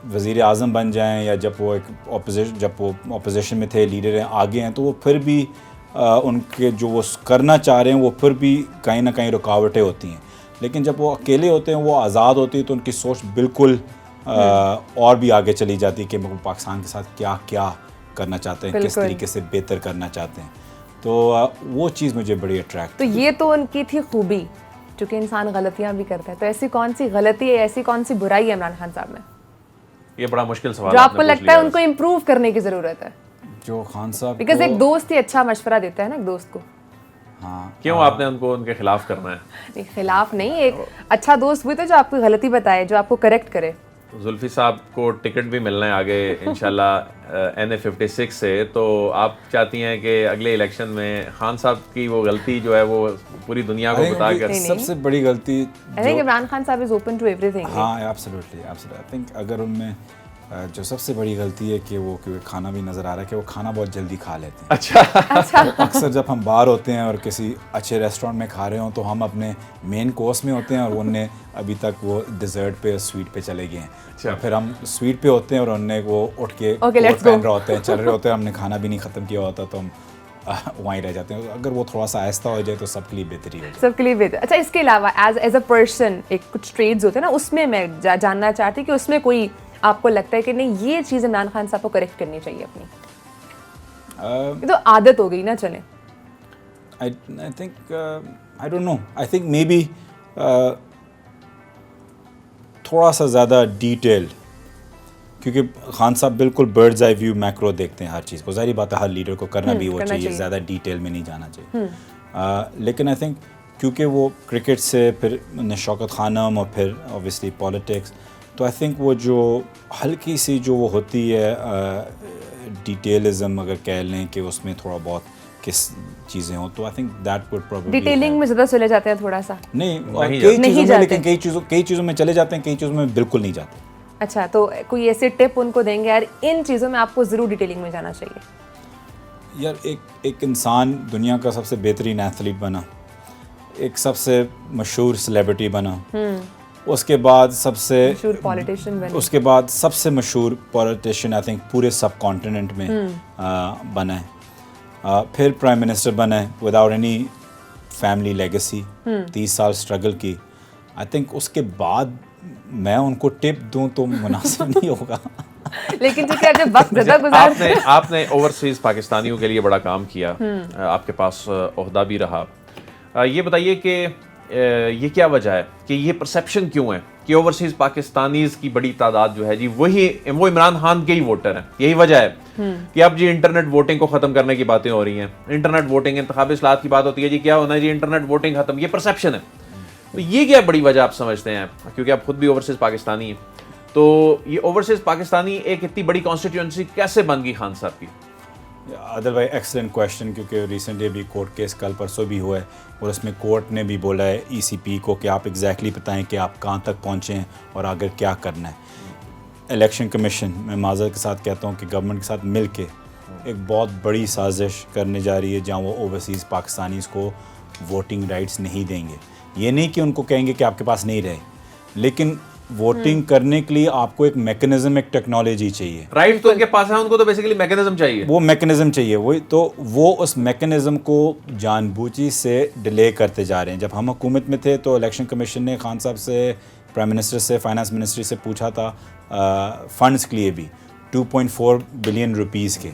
वज़ीर आज़म बन जाएं या जब वो अपोजिशन में थे, लीडर हैं, आगे हैं, तो वो फिर भी उनके जो वो करना चाह रहे हैं वो फिर भी कहीं ना कहीं रुकावटें होती हैं। लेकिन जब वो अकेले होते हैं, वो आज़ाद होती है, तो उनकी सोच बिल्कुल और भी आगे चली जाती है कि वो पाकिस्तान के साथ क्या क्या करना चाहते हैं, किस तरीके से बेहतर करना चाहते हैं। तो वो चीज़ मुझे बड़ी अट्रैक्ट। तो ये तो उनकी थी खूबी, क्योंकि इंसान गलतियां भी करता है। तो ऐसी कौन सी गलती है, ऐसी कौन सी बुराई है इमरान खान साहब में, ये बड़ा मुश्किल सवाल जो आपको लगता है उनको इम्प्रूव करने की ज़रूरत है? जो खान साहब, बिकॉज एक दोस्त ही अच्छा मशवरा देता है ना एक दोस्त को। हाँ, क्यों आपने उनको उनके खिलाफ करना है? नहीं, खिलाफ नहीं, एक अच्छा दोस्त हुई तो जो आपको गलती बताए, जो आपको करेक्ट करे। जुल्फी साहब को टिकट भी मिलना है आगे इंशाल्लाह NA56 से, तो आप चाहती हैं कि अगले इलेक्शन में खान साहब की वो गलती जो है वो पूरी दुनिया को बता कर। सबसे बड़ी गलती आई थिंक इमरान खान साहब इज ओपन टू एवरीथिंग। हाँ, एब्सोल्युटली एब्सोल्युटली। आई थिंक अगर उनमें जो सबसे बड़ी गलती है कि वो खाना भी नज़र आ रहा है कि वो खाना बहुत जल्दी खा लेते हैं। अच्छा। अक्सर जब हम बाहर होते हैं और किसी अच्छे रेस्टोरेंट में खा रहे हों तो हम अपने मेन कोर्स में होते हैं और उनने अभी तक वो डिज़र्ट पे स्वीट पे चले गए हैं। अच्छा। फिर हम स्वीट पे होते हैं और उनने वो उठ के let's पहन go। रहे होते हैं, चल रहे होते हैं, हमने खाना भी नहीं ख़त्म किया होता, तो हम वहीं रह जाते हैं। अगर वो थोड़ा सा आहिस्ता हो जाए तो सबके लिए बेहतरी हो जाए, सबके लिए बेहतर। अच्छा, इसके अलावा एज अ पर्सन, एक कुछ ट्रेड्स होते हैं ना, उसमें मैं जानना चाहती कि उसमें कोई आपको लगता है कि नहीं ये चीज़ इमरान खान साहब को करेक्ट करनी चाहिए अपनी? ये तो आदत हो गई ना, चले। I think I don't know, I think maybe थोड़ा सा ज़्यादा डिटेल, क्योंकि खान साहब बिल्कुल बर्ड्स आई व्यू मैक्रो देखते हैं हर चीज़ को। ज़ाहिर बात है हर लीडर को करना भी वो चाहिए, ज़्यादा डिटेल में नहीं जाना चाहिए। लेकिन आई थिंक क्योंकि वो क्रिकेट से फिर शौकत खानम और फिर ऑब्वियसली पॉलिटिक्स, तो आई थिंक वो जो हल्की सी जो वो होती है डिटेलिज्म अगर कह लें कि उसमें थोड़ा बहुत किस चीज़ें हो, तो I think that would probably detailing में ज़्यादा चले जाते हैं थोड़ा सा। नहीं, नहीं कई चीज़ों में, जाते। लेकिन कई चीज़ों में चले जाते हैं, कई चीज़ों में बिल्कुल नहीं जाते। अच्छा, तो कोई ऐसे टिप उनको देंगे यार इन चीज़ों में आपको ज़रूर डिटेलिंग में जाना चाहिए? यार एक इंसान दुनिया का सबसे बेहतरीन एथलीट बना, एक सबसे मशहूर सेलिब्रिटी बना, उसके बाद सबसे मशहूर पॉलिटिशियन बने, उसके बाद सबसे मशहूर पॉलिटिशियन आई थिंक पूरे सब कॉन्टिनेंट में बना है, फिर प्राइम मिनिस्टर बना है विदाउट एनी फैमिली लेगेसी, 30 साल स्ट्रगल की। आई थिंक उसके बाद मैं उनको टिप दूं तो मुनासिब नहीं होगा। लेकिन चूंकि जब वक्त ज़्यादा गुजारते आपने ओवरसीज पाकिस्तानियों के लिए बड़ा काम किया, आपके पास ओहदा भी रहा। ये बताइए कि ये क्या वजह है कि ये परसेप्शन क्यों है कि ओवरसीज पाकिस्तानीज की बड़ी तादाद जो है जी वो इमरान खान के ही वोटर हैं? यही वजह है कि अब जी इंटरनेट वोटिंग को खत्म करने की बातें हो रही हैं, इंटरनेट वोटिंग, इंतखाबी इस्लाहत की बात होती है जी, क्या होना है जी, इंटरनेट वोटिंग खत्म, ये परसेप्शन है। तो ये क्या बड़ी वजह आप समझते हैं, क्योंकि आप खुद भी ओवरसीज पाकिस्तानी हैं, तो ये ओवरसीज पाकिस्तानी एक इतनी बड़ी कॉन्स्टिट्यूंसी कैसे बन गई खान साहब की? अदरवाइज एक्सलेंट क्वेश्चन, क्योंकि रिसेंटली भी कोर्ट केस कल परसों भी हुआ है और उसमें कोर्ट ने भी बोला है ECP को कि आप एग्जैक्टली बताएं कि आप कहाँ तक पहुँचे हैं और आगे क्या करना है। इलेक्शन कमीशन, मैं माज़रत के साथ कहता हूँ कि गवर्नमेंट के साथ मिल के एक बहुत बड़ी साजिश करने जा रही है जहाँ वो ओवरसीज़ पाकिस्तानीज़ को वोटिंग राइट्स नहीं देंगे। ये नहीं कि उनको कहेंगे कि आपके पास नहीं रहे, लेकिन वोटिंग करने के लिए आपको एक मैकेनिज्म, एक टेक्नोलॉजी चाहिए। राइट तो उनके पास है, उनको तो बेसिकली मैकेनिज्म चाहिए, वो मैकेनिज्म चाहिए, वही तो वो उस मैकेनिज्म को जानबूझी से डिले करते जा रहे हैं। जब हम हुकूमत में थे तो इलेक्शन कमीशन ने खान साहब से, प्राइम मिनिस्टर से, फाइनेंस मिनिस्ट्री से पूछा था फंड्स के लिए भी 2.4 बिलियन रुपीज़ के।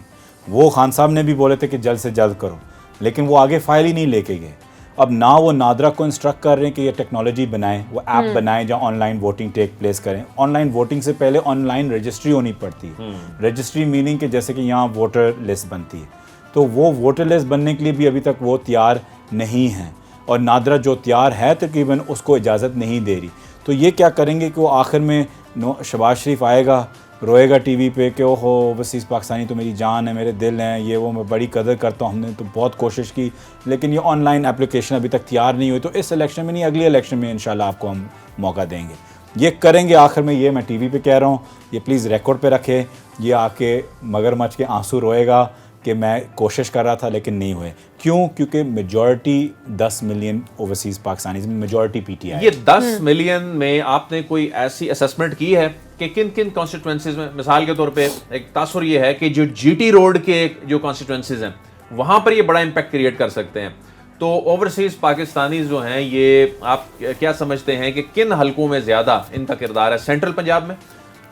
वो खान साहब ने भी बोले थे कि जल्द से जल्द करो, लेकिन वो आगे फाइल ही नहीं लेके गए। अब ना वो नादरा को इंस्ट्रक्ट कर रहे हैं कि ये टेक्नोलॉजी बनाएं, वो ऐप बनाएं जहाँ ऑनलाइन वोटिंग टेक प्लेस करें। ऑनलाइन वोटिंग से पहले ऑनलाइन रजिस्ट्री होनी पड़ती है। रजिस्ट्री मीनिंग कि जैसे कि यहाँ वोटर लिस्ट बनती है, तो वो वोटर लिस्ट बनने के लिए भी अभी तक वो तैयार नहीं है, और नादरा जो तैयार है तकरीबन उसको इजाज़त नहीं दे रही। तो ये क्या करेंगे कि वो आखिर में शहबाज शरीफ आएगा, रोएगा टीवी पे कि ओहो ओवरसीज़ पाकिस्तानी तो मेरी जान है, मेरे दिल हैं, ये वो मैं बड़ी कदर करता हूँ, हमने तो बहुत कोशिश की लेकिन ये ऑनलाइन एप्लीकेशन अभी तक तैयार नहीं हुई, तो इस इलेक्शन में नहीं अगली इलेक्शन में इंशाल्लाह आपको हम मौका देंगे। ये करेंगे आखिर में, ये मैं टीवी पे कह रहा हूँ, ये प्लीज़ रिकॉर्ड पे रखें। ये आके मगरमच्छ के आंसू रोएगा कि मैं कोशिश कर रहा था लेकिन नहीं हुए। क्यों? क्योंकि majority 10 million overseas Pakistani, majority PTI। ये 10 मिलियन में आपने कोई ऐसी असेसमेंट की है कि किन किन कॉन्स्टिट्यूएंसीज में, मिसाल के तौर पे एक तासुर ये है कि जो GT रोड के जो कॉन्स्टिट्यूएंसीज हैं वहां पर ये बड़ा इम्पैक्ट क्रिएट कर सकते हैं, तो ओवरसीज पाकिस्तानी जो हैं ये आप क्या समझते हैं कि किन हलकों में ज़्यादा इनका किरदार है? सेंट्रल पंजाब में,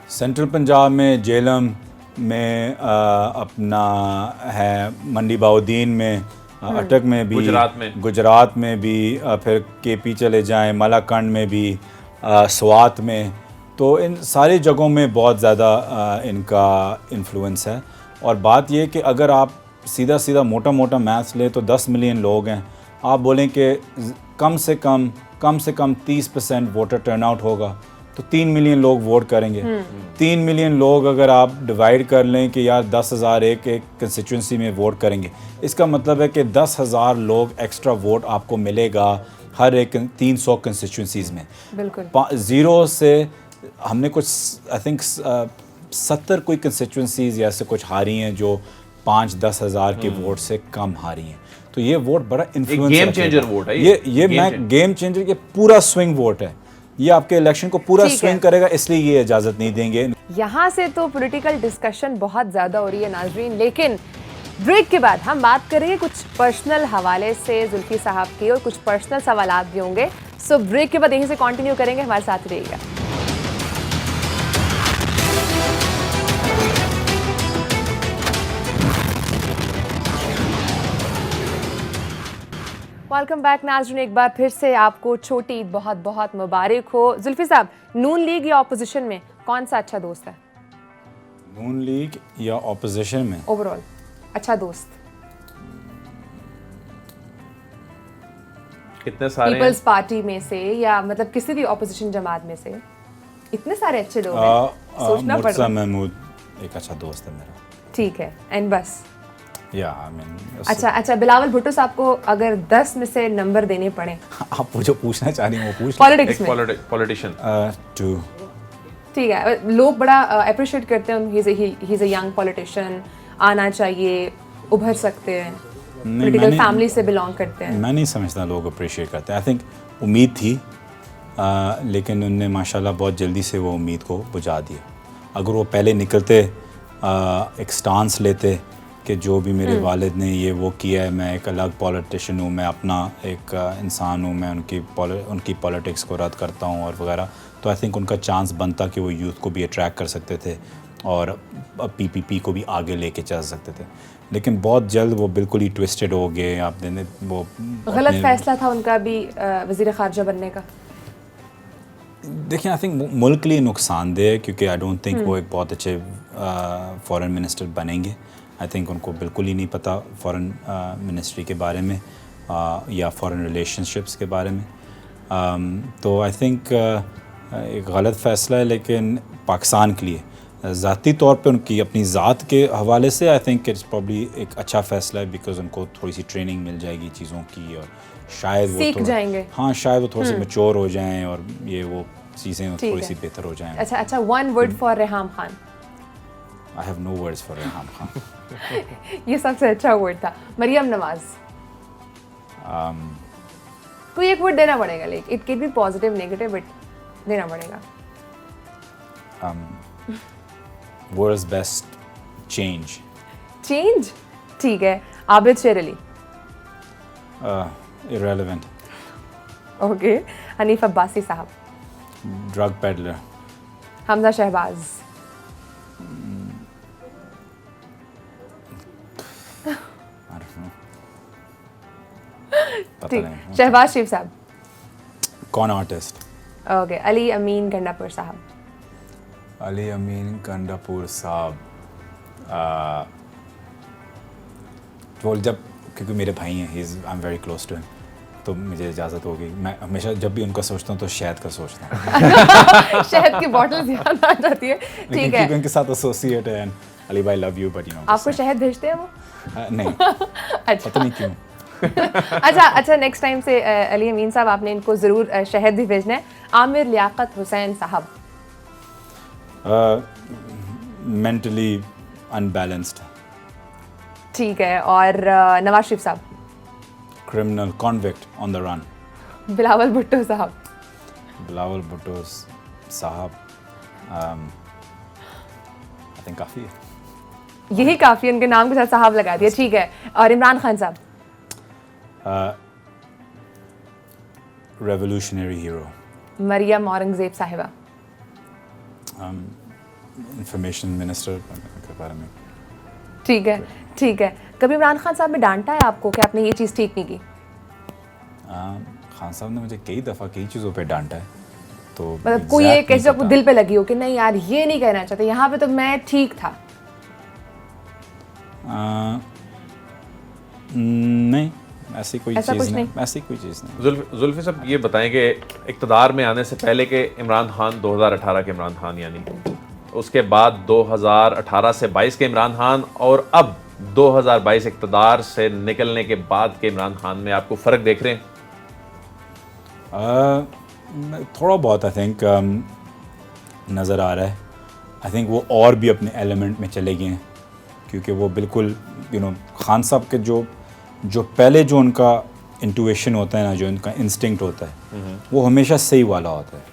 सेंट्रल पंजाब में, जेलम में, अपना है मंडी बाउद्दीन में, अटक में भी, गुजरात में भी, फिर KP चले जाएं, मलाकंड में भी, स्वात में, तो इन सारी जगहों में बहुत ज़्यादा इनका इन्फ्लुएंस है। और बात ये कि अगर आप सीधा सीधा मोटा मोटा मैथ्स लें तो 10 मिलियन लोग हैं, आप बोलें कि कम से कम 30% वोटर टर्नआउट होगा तो 3 मिलियन लोग वोट करेंगे। 3 मिलियन लोग अगर आप डिवाइड कर लें कि यार 10,000 एक कंस्टिट्यूंसी में वोट करेंगे, इसका मतलब है कि 10,000 लोग एक्स्ट्रा वोट आपको मिलेगा हर एक 300 कंस्टिट्यूंसीज़ में। बिल्कुल ज़ीरो से हमने कुछ आई थिंक 70 कोई कंस्टिट्यूंसीज़ ऐसे कुछ हारी हैं जो 5-10 हज़ार के वोट से कम हारी हैं। तो ये वोट बड़ा इन्फ्लुएंस, गेम चेंजर वोट है ये मैं गेम चेंजर, ये पूरा स्विंग वोट है, ये आपके इलेक्शन को पूरा स्विंग करेगा, इसलिए ये इजाज़त नहीं देंगे। यहाँ से तो पॉलिटिकल डिस्कशन बहुत ज़्यादा हो रही है नाजरीन, लेकिन ब्रेक के बाद हम बात करेंगे कुछ पर्सनल हवाले से जुल्फी साहब की, और कुछ पर्सनल सवालात भी होंगे। सो ब्रेक के बाद यहीं से कंटिन्यू करेंगे, हमारे साथ रहिएगा। वेलकम बैक नाज़रीन, एक बार फिर से आपको छोटी ईद बहुत बहुत मुबारक हो। जुल्फी साहब, नून लीग या ऑपोजिशन में कौन सा अच्छा दोस्त है? नून लीग या ऑपोजिशन में ओवरऑल अच्छा दोस्त? कितने सारे पीपल्स पार्टी में से या मतलब किसी भी ऑपोजिशन जमात में से? इतने सारे अच्छे लोग हैं, सोचना पड़ रहा है। महमूद एक अच्छा दोस्त है मेरा। ठीक है, एंड बस? या आई मीन अच्छा, बिलावल भुट्टो साहब को अगर 10 में से नंबर देने पड़े, आप जो पूछना चाह रही हैं वो पूछ। पॉलिटिक्स में पॉलिटिशियन 2। ठीक है, लोग बड़ा अप्रिशिएट करते हैं, he is a young politician, आना चाहिए, उभर सकते हैं, पॉलिटिकल फैमिली से बिलोंग करते हैं। मैं नहीं समझता लोग अप्रिशिएट करते हैं। आई थिंक उम्मीद थी, लेकिन उनने माशाल्लाह बहुत जल्दी से वो उम्मीद को बुझा दिया। अगर वो पहले निकलते, एक स्टांस लेते कि जो भी मेरे वालिद ने ये वो किया है, मैं एक अलग पॉलिटिशियन हूँ, मैं अपना एक इंसान हूँ, मैं उनकी पॉलिटिक्स को रद्द करता हूँ और वगैरह, तो आई थिंक उनका चांस बनता कि वो यूथ को भी अट्रैक्ट कर सकते थे और PPP को भी आगे लेके चल सकते थे। लेकिन बहुत जल्द वो बिल्कुल ही ट्विस्टेड हो गए। आपने वो गलत फैसला था उनका भी वज़ीर ख़ारजा बनने का। देखिए, आई थिंक मुल्क के लिए नुकसानदेह है, क्योंकि आई डोंट थिंक वो एक बहुत अच्छे फॉरेन मिनिस्टर बनेंगे। आई थिंक उनको बिल्कुल ही नहीं पता फॉरेन मिनिस्ट्री के बारे में या फॉरेन रिलेशनशिप्स के बारे में। तो आई थिंक एक गलत फ़ैसला है, लेकिन पाकिस्तान के लिए ज़ाती तौर पे उनकी अपनी ज़ात के हवाले से आई थिंक इट्स प्रॉब्ली एक अच्छा फ़ैसला है, बिकॉज उनको थोड़ी सी ट्रेनिंग मिल जाएगी चीज़ों की और शायद वो सीख जाएंगे। हाँ, शायद वो थोड़े से मैच्योर हो जाएं और ये वो चीज़ें थोड़ी सी बेहतर हो जाएं। अच्छा, one word for Reham Khan. I have no words for Reham Khan. ये सबसे अच्छा वर्ड था। मरियम नवाज, कोई एक वर्ड देना पड़ेगा, like it can be positive negative, but देना पड़ेगा। World's best change. चेंज, ठीक है। आबिद शेर अली, इररेलेवेंट। ओके। हनीफ अब्बासी साहब, ड्रग पेडलर। हमजा शहबाज, ठीक। शहबाज शरीफ साहब, कौन आर्टिस्ट? ओके। अली अमीन गंडापुर साहब, अली अमीन गंडापुर साहब, वो जब, क्योंकि मेरे भाई हैं, I am very close to him, तो मुझे इजाज़त होगी। मैं हमेशा जब भी उनका सोचता हूँ तो शहद का सोचता हूँ। शहद की बोतल याद आ जाती है। लेकिन ठीक है, क्योंकि उनके साथ एसोसिएट है एंड अली भाई love you but you know आपको शहद भेजते हैं वो? नहीं अच्छा पता नहीं क्यों। अच्छा, नेक्स्ट टाइम से अली अमीन साहब आपने इनको ज़रूर शहद भी भेजना है। आमिर लियाकत हुसैन साहब, मेंटली अनबैलेंस्ड, ठीक है। और नवाज शरीफ साहब, criminal, convict, on the run. Bilawal Bhutto साहब, बिलावल भुट्टो साहब, आई थिंक काफ़ी है। यही काफ़ी है, उनके नाम के साथ साहब लगा दिया, ठीक है। और इमरान खान साहब, रेवोल्यूशनरी हीरो। मरियम औरंगजेब साहिबा, इंफॉर्मेशन मिनिस्टर के बारे में। ठीक है, ठीक है। कभी इमरान खान साहब ने डांटा है आपको कि आपने ये चीज़ ठीक नहीं की? खान साहब ने मुझे कई दफ़ा कई चीज़ों पे डांटा है, तो मतलब कोई exact एक नहीं ऐसे आपको पता। दिल पे लगी हो कि नहीं यार ये नहीं कहना चाहते, यहाँ पे तो मैं ठीक था? नहीं, ऐसी कोई ऐसा चीज़ कुछ नहीं, नहीं? ऐसी कोई चीज़ नहीं। जुल्फी साहब ये बताएं कि इक़्तिदार में आने से पहले के इमरान खान 2018 के इमरान खान, यानी उसके बाद 2018 से 22 के इमरान खान, और अब 2022 इक़्तिदार से निकलने के बाद के इमरान खान में आपको फ़र्क देख रहे हैं? थोड़ा बहुत आई थिंक नज़र आ रहा है। आई थिंक वो और भी अपने एलिमेंट में चले गए हैं, क्योंकि वो बिल्कुल खान साहब के जो पहले जो उनका इंटुइशन होता है ना, जो उनका इंस्टिंक्ट होता है, वो हमेशा सही वाला होता है।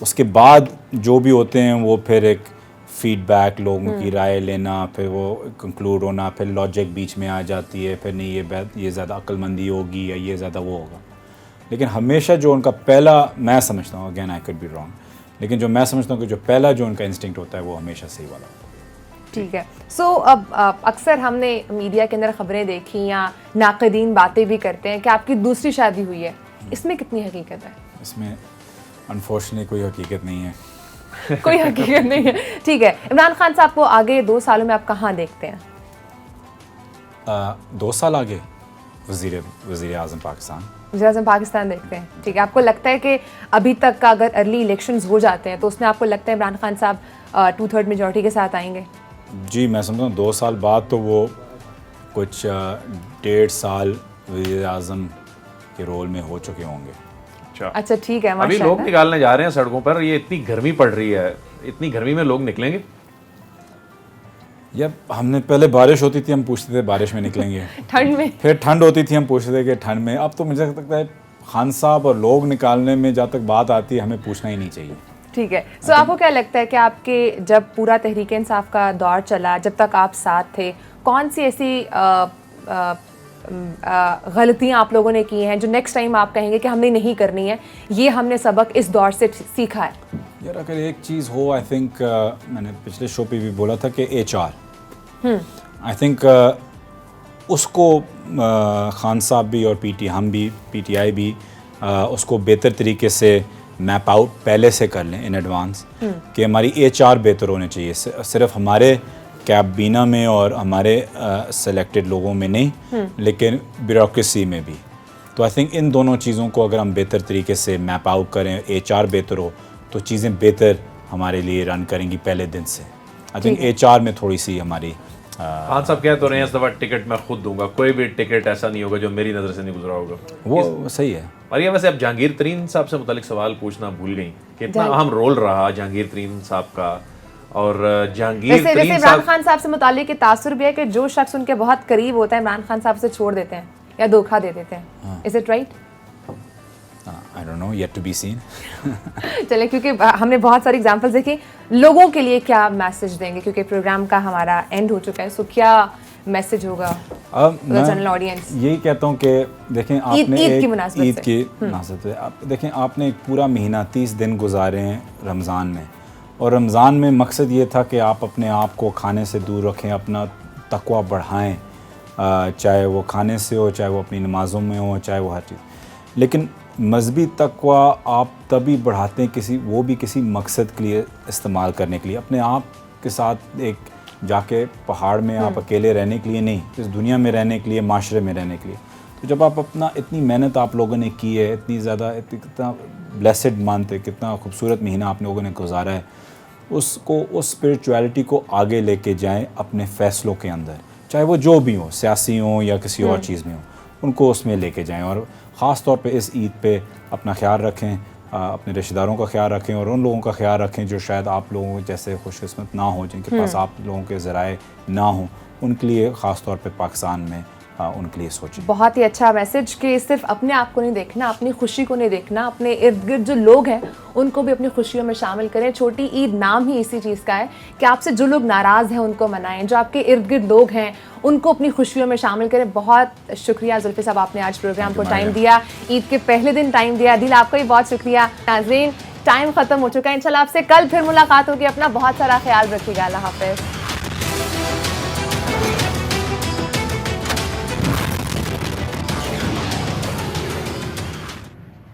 उसके बाद जो भी होते हैं वो फिर एक फीडबैक, लोगों की राय लेना, फिर वो कंक्लूड होना, फिर लॉजिक बीच में आ जाती है, फिर नहीं ये ज़्यादा अक्लमंदी होगी या ये ज़्यादा वो होगा। लेकिन हमेशा जो उनका पहला, मैं समझता हूँ, again I could be wrong, लेकिन जो मैं समझता हूँ कि जो पहला जो उनका इंस्टिंक्ट होता है वो हमेशा सही वाला होता है। ठीक है। सो अब अक्सर हमने मीडिया के अंदर खबरें देखी या नाक़दीन बातें भी करते हैं कि आपकी दूसरी शादी हुई है, इसमें कितनी हकीकत है? इसमें अनफॉर्चुनेटली कोई हकीकत नहीं है। कोई हकीकत नहीं है, ठीक है। इमरान खान साहब को आगे 2 सालों में आप कहाँ देखते हैं? 2 साल आगे वज़ीर आज़म पाकिस्तान। वज़ीर-ए-आज़म पाकिस्तान देखते हैं, ठीक है। आपको लगता है कि अभी तक का अगर अर्ली इलेक्शंस हो जाते हैं तो उसमें आपको लगता है इमरान खान साहब 2/3 मेजॉरिटी के साथ आएंगे? जी, मैं समझता हूँ 2 साल बाद तो वो कुछ 1.5 साल वज़ीर आज़म के रोल में हो चुके होंगे। अच्छा, ठीक है। अभी लोग निकालने जा रहे हैं सड़कों पर, ये इतनी गर्मी पड़ रही है, इतनी गर्मी में लोग निकलेंगे? या हमने पहले बारिश होती थी, हम पूछते थे बारिश में निकलेंगे। ठंड में? फिर ठंड होती थी, हम पूछते थे कि ठंड में। अब तो मुझे लगता है खान साहब और लोग निकालने में जहाँ तक बात आती है, हमें पूछना ही नहीं चाहिए। ठीक है। सो आपको क्या लगता है कि आपके जब पूरा तहरीक इंसाफ का दौर चला, जब तक आप साथ थे, कौन सी ऐसी गलतियां आप लोगों ने की हैं जो नेक्स्ट टाइम आप कहेंगे कि हमने नहीं करनी है, ये हमने सबक इस दौर से सीखा है? यार अगर एक चीज़ हो, आई थिंक मैंने पिछले शो पे भी बोला था कि HR, आई थिंक उसको खान साहब भी और हम भी, PTI भी उसको बेहतर तरीके से मैप आउट पहले से कर लें इन एडवांस, कि हमारी HR बेहतर होने चाहिए, सिर्फ हमारे कैबिना में और हमारे सेलेक्टेड लोगों में नहीं, लेकिन ब्यूरोक्रेसी में भी। तो आई थिंक इन दोनों चीज़ों को अगर हम बेहतर तरीके से मैप आउट करें, HR बेहतर हो, तो चीज़ें बेहतर हमारे लिए रन करेंगी पहले दिन से। आई थिंक HR में थोड़ी सी हमारी खान साहब कह तो रहे हैं इस दफ़ा टिकट मैं खुद दूंगा, कोई भी टिकट ऐसा नहीं होगा जो मेरी नज़र से नहीं गुजरा होगा। वो सही है। और ये वैसे अब जहांगीर तरीन साहब से मुतालिक सवाल पूछना भूल गई, कितना अहम रोल रहा जहांगीर तरीन साहब का, और जहांगीर वैसे तरीन इमरान साहब खान साहब से मुतालिक तासुर भी है कि जो शख्स उनके बहुत करीब होता है इमरान खान साहब से छोड़ देते हैं या धोखा दे देते हैं। Is it right? I don't know, yet to be seen. चले, क्योंकि हमने बहुत सारी एग्जांपल्स देखी, लोगों के लिए क्या मैसेज देंगे, क्योंकि प्रोग्राम का हमारा एंड हो चुका है, सो क्या मैसेज होगा जनरल ऑडियंस? यही कहता हूँ कि देखें, आपने ईद की मुनासिबत ईद की मुनासिबत से आप देखें, आपने एक पूरा महीना 30 दिन गुजारे हैं रमज़ान में, और रमज़ान में मकसद ये था कि आप अपने आप को खाने से दूर रखें, अपना तक़वा बढ़ाएं, चाहे वो खाने से हो, चाहे वो अपनी नमाज़ों में हो, चाहे वो हर चीज़। लेकिन मजहबी तक़वा आप तभी बढ़ाते हैं वो भी किसी मकसद के लिए इस्तेमाल करने के लिए, अपने आप के साथ एक जाके पहाड़ में आप अकेले रहने के लिए नहीं, इस दुनिया में रहने के लिए, माशरे में रहने के लिए। तो जब आप अपना इतनी मेहनत आप लोगों ने की है, इतनी ज़्यादा कितना ब्लेसेड मानते, कितना खूबसूरत महीना आप लोगों ने गुजारा है, उसको उस स्पिरिचुअलिटी को आगे लेके जाएं अपने फ़ैसलों के अंदर, चाहे वो जो भी हो, सियासी हो या किसी और चीज़ में हो, उनको उसमें लेके जाएं। और ख़ास तौर पे इस ईद पे अपना ख्याल रखें, अपने रिश्तेदारों का ख्याल रखें और उन लोगों का ख्याल रखें जो शायद आप लोगों जैसे खुशकिस्मत ना हो, जिनके पास आप लोगों के ज़राए ना हों, उनके लिए ख़ास तौर पे पाकिस्तान में उनके लिए सोचें। बहुत ही अच्छा मैसेज कि सिर्फ अपने आप को नहीं देखना, अपनी खुशी को नहीं देखना, अपने इर्द गिर्द जो लोग हैं उनको भी अपनी खुशियों में शामिल करें। छोटी ईद नाम ही इसी चीज़ का है कि आपसे जो लोग नाराज़ हैं उनको मनाएं, जो आपके इर्द गिर्द लोग हैं उनको अपनी खुशियों में शामिल करें। बहुत शुक्रिया जुल्फी साहब, आपने आज प्रोग्राम को टाइम दिया, ईद के पहले दिन टाइम दिया, दिल आपका भी बहुत शुक्रिया। नाज़रीन, टाइम ख़त्म हो चुका है, इंशाल्लाह आपसे कल फिर मुलाकात होगी। अपना बहुत सारा ख्याल रखिएगा। अल्लाह हाफ़िज़।